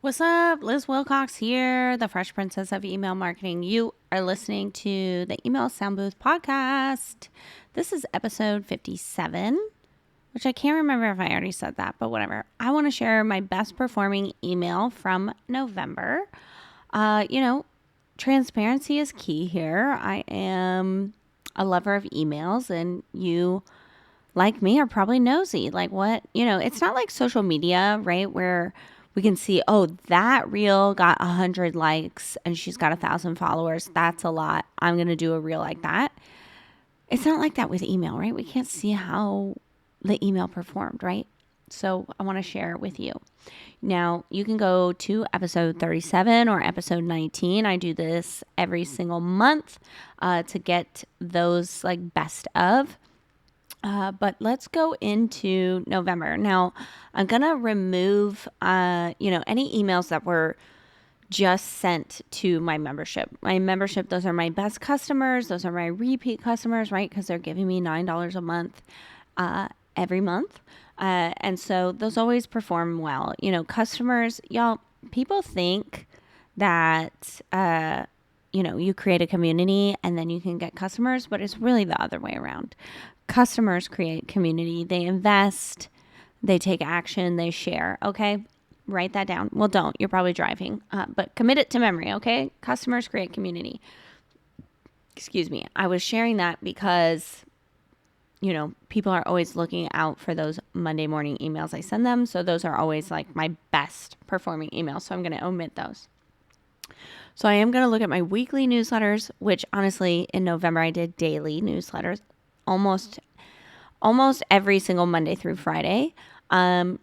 What's up? Liz Wilcox here, the Fresh Princess of Email Marketing. You are listening to the Email Sound Booth podcast. This is episode 57, which I can't remember if I already said that, but whatever. I want to share my best performing email from November. Transparency is key here. I am a lover of emails, and you, like me, are probably nosy. Like what, it's not like social media, right? Where we can see, oh, that reel got 100 likes and she's got 1,000 followers. That's a lot. I'm going to do a reel like that. It's not like that with email, right? We can't see how the email performed, right? So I want to share it with you. Now, you can go to episode 37 or episode 19. I do this every single month to get those like best of. But let's go into November. Now, I'm going to remove, any emails that were just sent to my membership. My membership, those are my best customers. Those are my repeat customers, right? Because they're giving me $9 a month every month. And so those always perform well. Customers, y'all, people think that, you create a community and then you can get customers, but it's really the other way around. Customers create community. They invest, they take action, they share. Okay. Write that down. Well, don't. You're probably driving, but commit it to memory. Okay. Customers create community. Excuse me. I was sharing that because, people are always looking out for those Monday morning emails I send them. So those are always like my best performing emails. So I'm going to omit those. So I am going to look at my weekly newsletters, which honestly in November I did daily newsletters almost every single Monday through Friday. And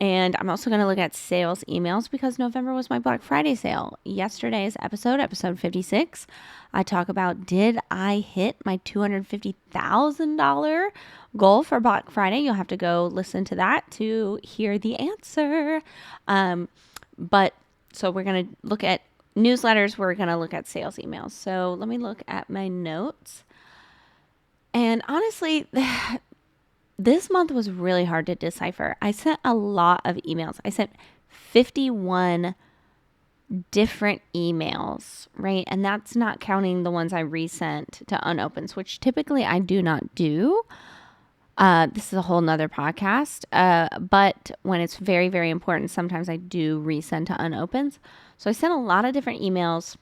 I'm also going to look at sales emails because November was my Black Friday sale. Yesterday's episode 56, I talk about, did I hit my $250,000 goal for Black Friday? You'll have to go listen to that to hear the answer. But so we're going to look at newsletters. We're going to look at sales emails. So let me look at my notes. And honestly, this month was really hard to decipher. I sent a lot of emails. I sent 51 different emails, right? And that's not counting the ones I resent to unopens, which typically I do not do. This is a whole nother podcast. But when it's very, very important, sometimes I do resend to unopens. So I sent a lot of different emails,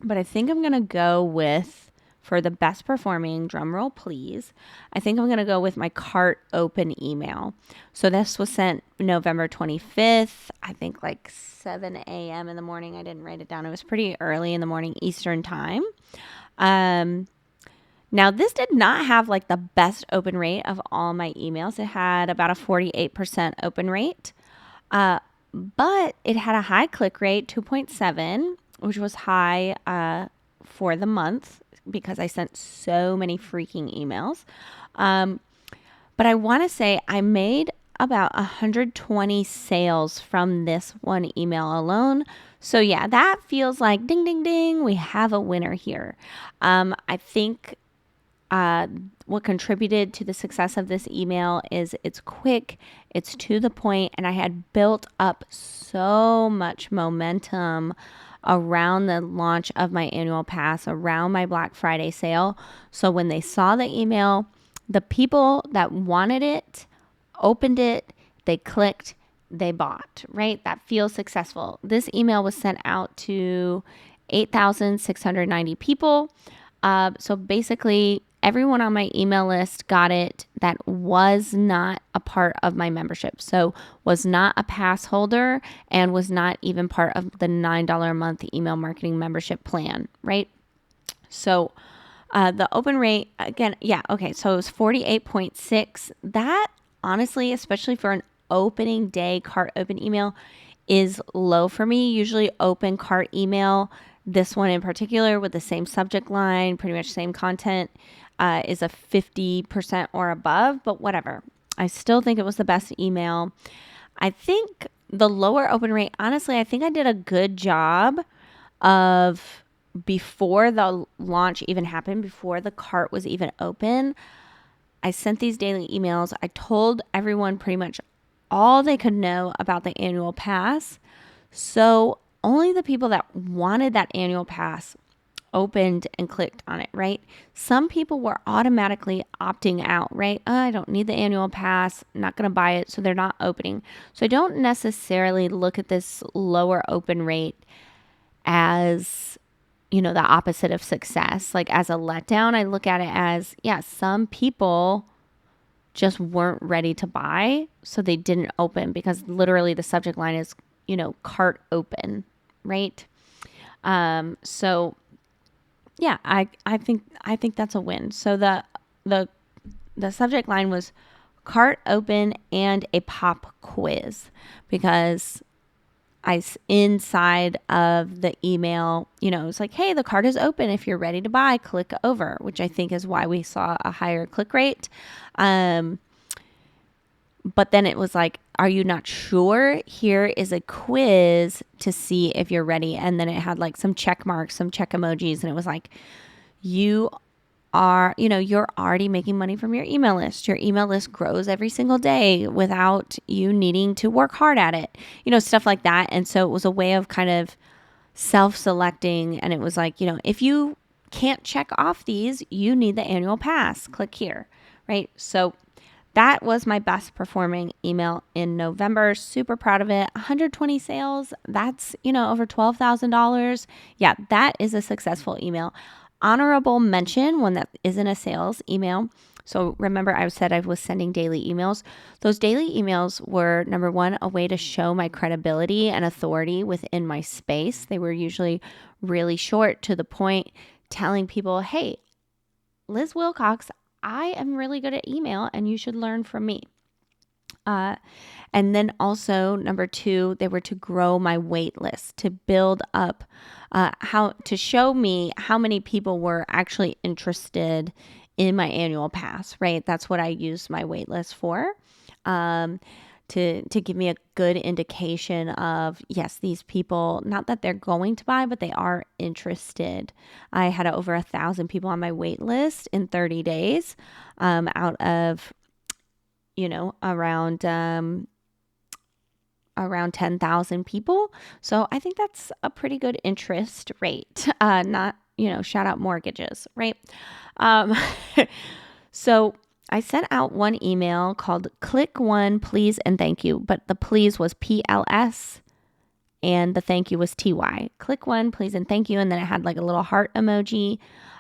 but I think I'm going to go with, for the best performing, drum roll please, I think I'm going to go with my cart open email. So this was sent November 25th, I think like 7 a.m. in the morning. I didn't write it down. It was pretty early in the morning Eastern time. Now this did not have like the best open rate of all my emails. It had about a 48% open rate, but it had a high click rate, 2.7, which was high for the month, because I sent so many freaking emails. But I want to say I made about 120 sales from this one email alone. So yeah, that feels like ding, ding, ding. We have a winner here. I think what contributed to the success of this email is it's quick, it's to the point, and I had built up so much momentum around the launch of my annual pass, around my Black Friday sale. So when they saw the email, the people that wanted it opened it, they clicked, they bought, right? That feels successful. This email was sent out to 8,690 people. So basically, everyone on my email list got it that was not a part of my membership. So was not a pass holder and was not even part of the $9 a month email marketing membership plan, right? So the open rate, again, yeah, okay. So it was 48.6. That honestly, especially for an opening day cart open email, is low for me. Usually open cart email, this one in particular with the same subject line, pretty much same content, is a 50% or above, but whatever. I still think it was the best email. I think the lower open rate, honestly, I think I did a good job of, before the launch even happened, before the cart was even open, I sent these daily emails. I told everyone pretty much all they could know about the annual pass. So only the people that wanted that annual pass opened and clicked on it, right? Some people were automatically opting out, right? I don't need the annual pass, I'm not going to buy it, so they're not opening. So I don't necessarily look at this lower open rate as, the opposite of success, like as a letdown. I look at it as, yeah, some people just weren't ready to buy, so they didn't open, because literally the subject line is, cart open, right? So yeah, I think that's a win. So the subject line was cart open and a pop quiz, because inside of the email, it's like, hey, the cart is open. If you're ready to buy, click over, which I think is why we saw a higher click rate. But then it was like, are you not sure? Here is a quiz to see if you're ready. And then it had like some check marks, some check emojis. And it was like, you're already making money from your email list. Your email list grows every single day without you needing to work hard at it, stuff like that. And so it was a way of kind of self-selecting. And it was like, if you can't check off these, you need the annual pass. Click here, right? So that was my best performing email in November. Super proud of it. 120 sales. That's, over $12,000. Yeah, that is a successful email. Honorable mention, one that isn't a sales email. So remember, I said I was sending daily emails. Those daily emails were, number one, a way to show my credibility and authority within my space. They were usually really short, to the point, telling people, hey, Liz Wilcox, I am really good at email and you should learn from me. And then also, number two, they were to grow my wait list, to build up to show me how many people were actually interested in my annual pass, right? That's what I used my wait list for. To give me a good indication of, yes, these people, not that they're going to buy, but they are interested. I had over 1,000 people on my wait list in 30 days, out of, around 10,000 people. So I think that's a pretty good interest rate. Not, shout out mortgages, right? So I sent out one email called Click One, Please and Thank You, but the please was PLS and the thank you was TY. Click One, Please and Thank You. And then it had like a little heart emoji.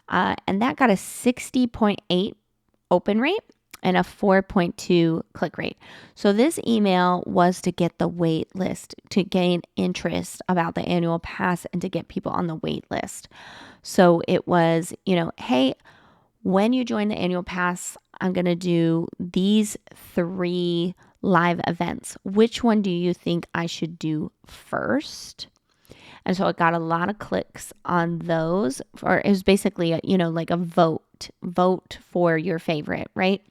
And that got a 60.8 open rate and a 4.2 click rate. So this email was to get the wait list, to gain interest about the annual pass and to get people on the wait list. So it was, hey, when you join the annual pass, I'm going to do these 3 live events. Which one do you think I should do first? And so it got a lot of clicks on those. Or it was basically, like a vote for your favorite, right?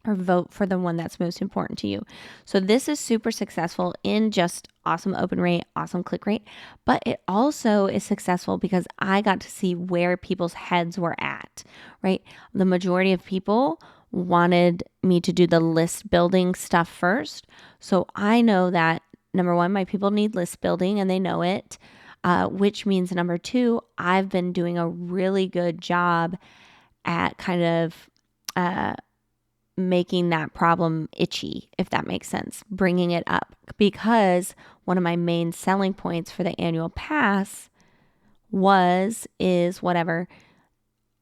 Or vote for the one that's most important to you. So this is super successful in just awesome open rate, awesome click rate, but it also is successful because I got to see where people's heads were at, right? The majority of people wanted me to do the list building stuff first. So I know that, number one, my people need list building and they know it, which means, number two, I've been doing a really good job at kind of making that problem itchy, if that makes sense, bringing it up, because one of my main selling points for the annual pass is whatever.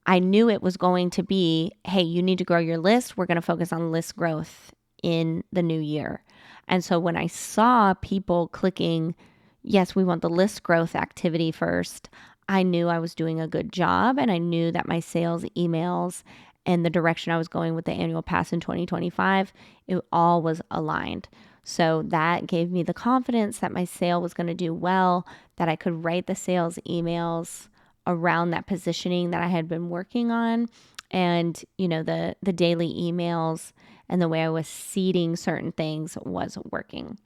I knew it was going to be, hey, you need to grow your list. We're going to focus on list growth in the new year. And so when I saw people clicking, yes, we want the list growth activity first, I knew I was doing a good job, and I knew that my sales emails and the direction I was going with the annual pass in 2025, it all was aligned. So that gave me the confidence that my sale was going to do well, that I could write the sales emails around that positioning that I had been working on. And, the daily emails and the way I was seeding certain things was working.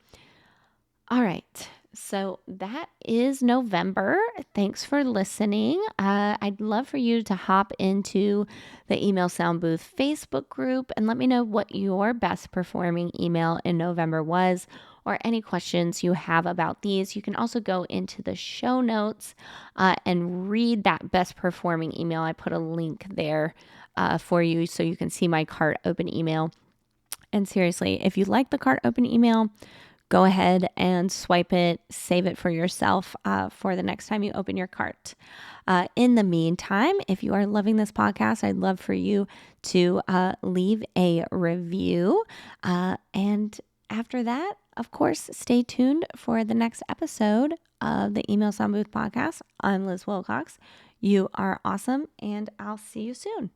All right. So that is November. Thanks for listening. I'd love for you to hop into the Email Sound Booth Facebook group and let me know what your best performing email in November was, or any questions you have about these, you can also go into the show notes and read that best performing email. I put a link there for you so you can see my cart open email. And seriously, if you like the cart open email, go ahead and swipe it, save it for yourself for the next time you open your cart. In the meantime, if you are loving this podcast, I'd love for you to leave a review. And after that, of course, stay tuned for the next episode of the Email Sound Booth podcast. I'm Liz Wilcox. You are awesome, and I'll see you soon.